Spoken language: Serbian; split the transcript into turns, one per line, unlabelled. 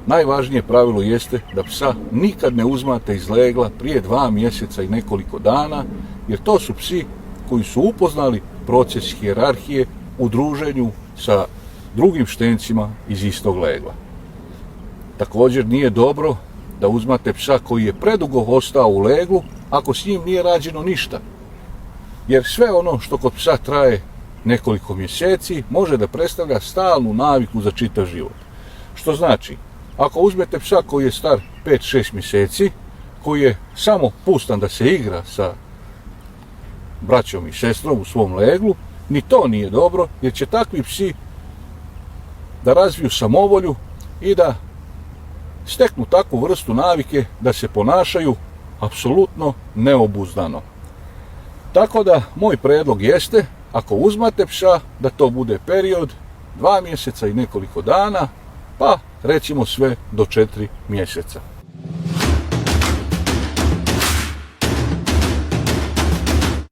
najvažnije pravilo jeste da psa nikad ne uzmate iz legla prije 2 mjeseca i nekoliko dana, jer to su psi koji su upoznali proces hijerarhije u druženju sa drugim štencima iz istog legla. Također nije dobro da uzmate psa koji je predugo ostao u leglu ako s njim nije rađeno ništa. Jer sve ono što kod psa traje nekoliko mjeseci može da predstavlja stalnu naviku za čitav život. Što znači, ako uzmete psa koji je star 5-6 mjeseci, koji je samo pustan da se igra sa braćom i sestrom u svom leglu, ni to nije dobro, jer će takvi psi da razviju samovolju i da steknu takvu vrstu navike da se ponašaju apsolutno neobuzdano. Tako da, moj predlog jeste, ako uzmate psa, da to bude period 2 mjeseca i nekoliko dana, pa recimo sve do 4 mjeseca.